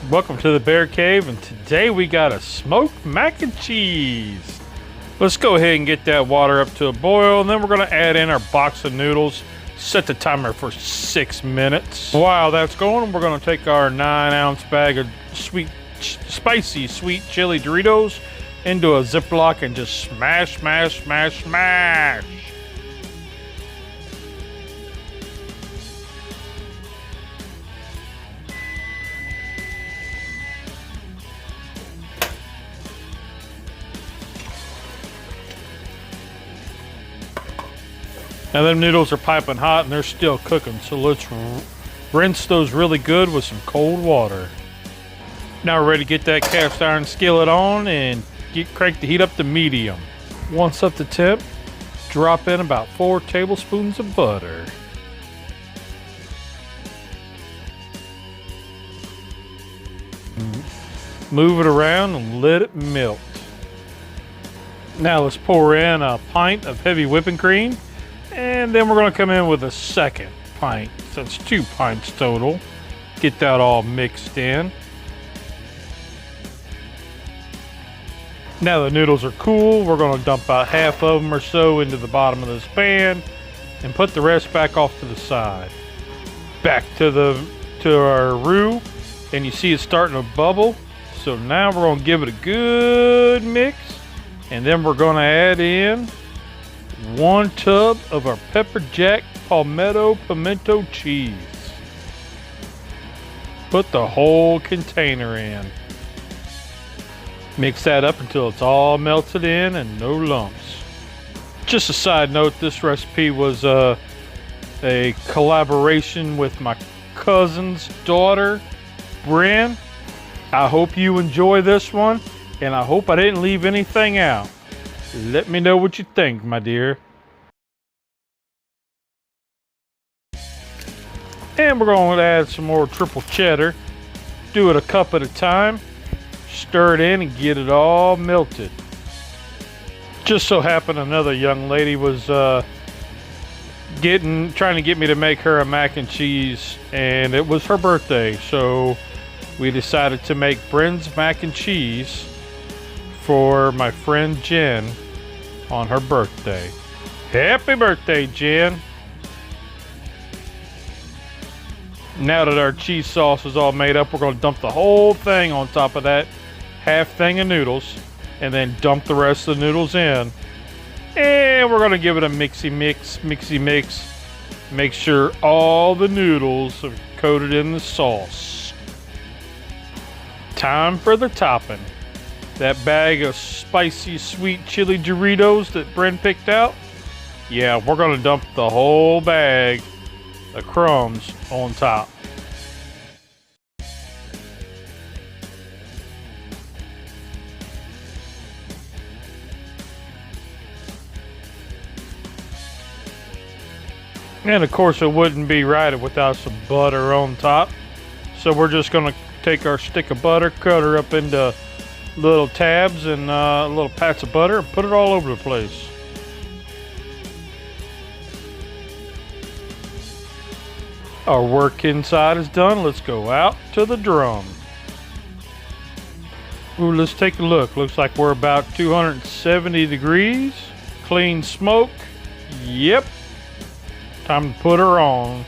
Welcome to the Bear Cave, and today we got a smoked mac and cheese. Let's go ahead and get that water up to a boil, and then we're going to add in our box of noodles. Set the timer for 6 minutes. While that's going, we're going to take our 9-ounce bag of spicy sweet chili Doritos into a Ziploc and just smash. Now them noodles are piping hot and they're still cooking, so let's rinse those really good with some cold water. Now we're ready to get that cast iron skillet on and crank the heat up to medium. Once up to temp, drop in about 4 tablespoons of butter. Move it around and let it melt. Now let's pour in a pint of heavy whipping cream. And then we're going to come in with a second pint. So it's 2 pints total. Get that all mixed in. Now the noodles are cool. We're going to dump about half of them or so into the bottom of this pan and put the rest back off to the side. Back to our roux, and you see it's starting to bubble. So now we're going to give it a good mix, and then we're going to add in 1 tub of our pepper jack palmetto pimento cheese. Put the whole container in. Mix that up until it's all melted in and no lumps. Just a side note, this recipe was a collaboration with my cousin's daughter, Bren. I hope you enjoy this one, and I hope I didn't leave anything out. Let me know what you think, my dear. And we're going to add some more triple cheddar. Do it a cup at a time. Stir it in and get it all melted. Just so happened another young lady was trying to get me to make her a mac and cheese, and it was her birthday, so we decided to make Bren's mac and cheese for my friend Jen on her birthday. Happy birthday, Jen. Now that our cheese sauce is all made up, we're going to dump the whole thing on top of that half thing of noodles, and then dump the rest of the noodles in. And we're going to give it a mixy mix. Make sure all the noodles are coated in the sauce. Time for the topping. That bag of spicy sweet chili Doritos that Bren picked out, yeah, we're going to dump the whole bag of crumbs on top. And of course it wouldn't be right without some butter on top. So we're just going to take our stick of butter, cut her up into little tabs and little pats of butter, and put it all over the place. Our work inside is done. Let's go out to the drum. Ooh, let's take a look. Looks like we're about 270 degrees. Clean smoke. Yep. Time to put her on.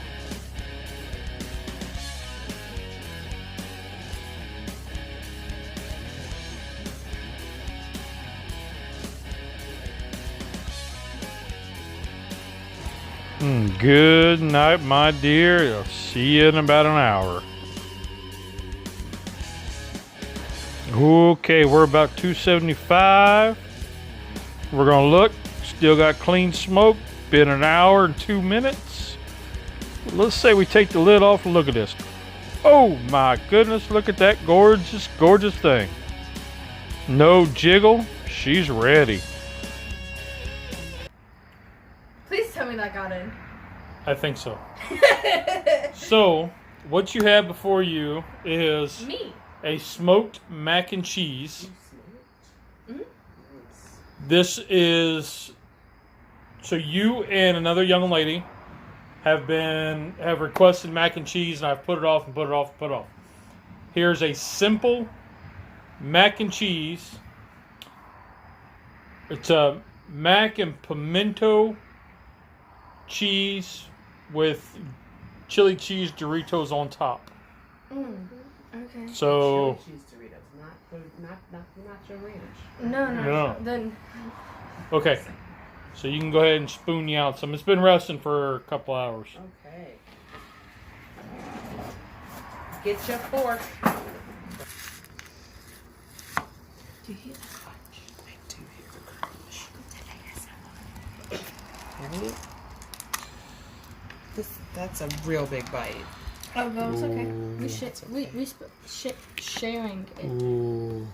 Good night, my dear. I'll see you in about an hour. Okay, we're about 275. We're gonna look. Still got clean smoke. Been an hour and 2 minutes. Let's say we take the lid off and look at this. Oh my goodness, look at that gorgeous thing. No jiggle. She's ready. Please tell me that got in. I think so. So, what you have before you is a smoked mac and cheese. Mm-hmm. This is, so you and another young lady have requested mac and cheese, and I've put it off and put it off and put it off. Here's a simple mac and cheese. It's a mac and pimento cheese with chili cheese Doritos on top. Okay. So Chili cheese Doritos, not your ranch. No. Then. okay, so you can go ahead and spoon you out some. It's been resting for a couple hours. Okay. Get your fork. Do you hear the crunch? I do hear the crunch. Right? That's a real big bite. Oh, no, it's okay. Sharing it. Ooh.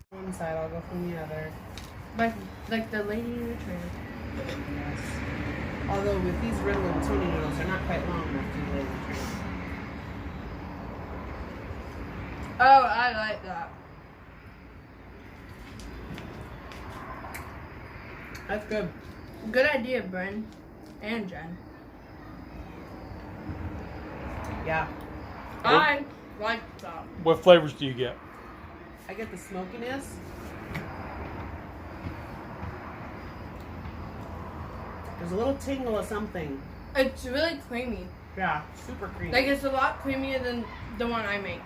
One side, I'll go from the other. Like the lady in the trailer. Yes. Although with these riddle tuna noodles, they're not quite long enough to be laid in the train. Oh, I like that. That's good. Good idea, Bren and Jen. Yeah. I like that. What flavors do you get? I get the smokiness. There's a little tingle of something. It's really creamy. Yeah, super creamy. Like, it's a lot creamier than the one I make.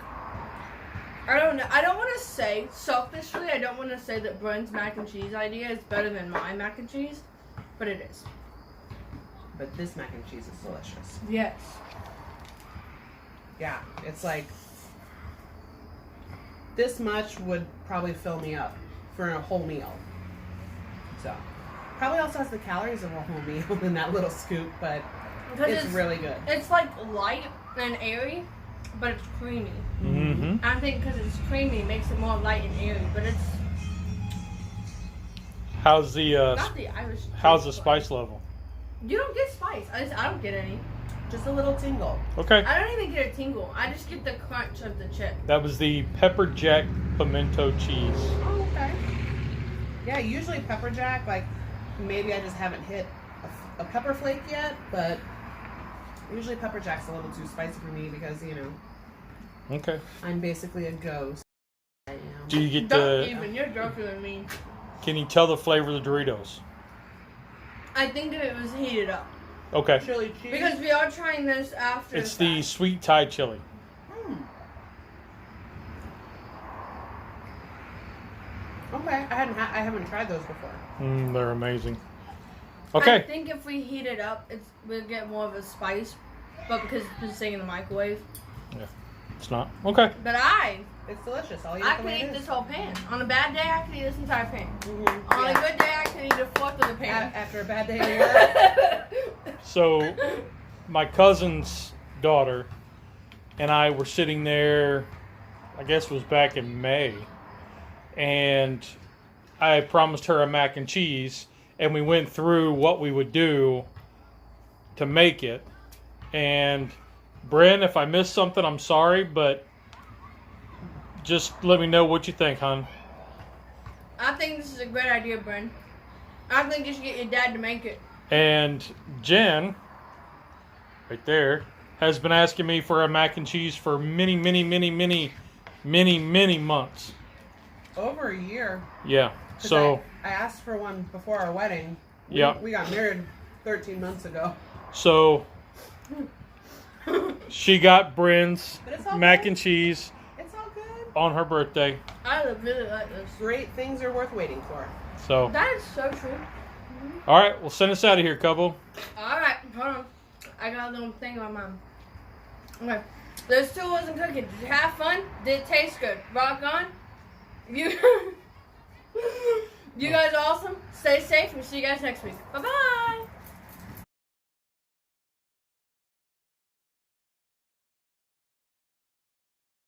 I don't know. I don't want to say, selfishly, I don't want to say that Bren's mac and cheese idea is better than my mac and cheese, but it is. But this mac and cheese is delicious. Yes. Yeah, it's like this much would probably fill me up for a whole meal. So, probably also has the calories of a whole meal in that little scoop, but it's really good. It's like light and airy, but it's creamy. Mm-hmm. I think because it's creamy, it makes it more light and airy, but it's How's the not the Irish. how's the spice level? You don't get spice. I don't get any. Just a little tingle. Okay. I don't even get a tingle. I just get the crunch of the chip. That was the pepper jack pimento cheese. Oh, okay. Yeah, usually pepper jack, like maybe I just haven't hit a pepper flake yet, but usually pepper jack's a little too spicy for me because, you know, Okay. I'm basically a ghost. I am. Do you get Don't the? even. You're joking with me. Can you tell the flavor of the Doritos? I think that it was heated up. Okay. Chili cheese. Because we are trying this after. It's the sweet Thai chili. Okay, I haven't tried those before. They're amazing. I Okay. think if we heat it up, we'll get more of a spice. But because it's been sitting in the microwave. Yeah. It's not. Okay. But It's delicious. I'll eat I it the could way eat it this is. whole pan. On a bad day, I could eat this entire pan. Mhm. On a Yeah. good day, I could eat a fourth of the pan. After a bad day at work. So, my cousin's daughter and I were sitting there, I guess it was back in May, and I promised her a mac and cheese, and we went through what we would do to make it. And, Bren, if I missed something, I'm sorry, but just let me know what you think, hon. I think this is a great idea, Bren. I think you should get your dad to make it. And Jen, right there, has been asking me for a mac and cheese for many months. Over a year. Yeah. 'Cause So I asked for one before our wedding. Yeah. We got married 13 months ago. so she got Bren's But it's all mac good. and cheese It's all good. on her birthday. I really like this. Great things are worth waiting for. So That is so true. all right, well send us out of here, couple. Alright, hold on. I got a little thing on mine. Okay. Those two wasn't cooking. Did you have fun? Did it taste good? Rock on? You guys are awesome. Stay safe and see you guys next week. Bye bye.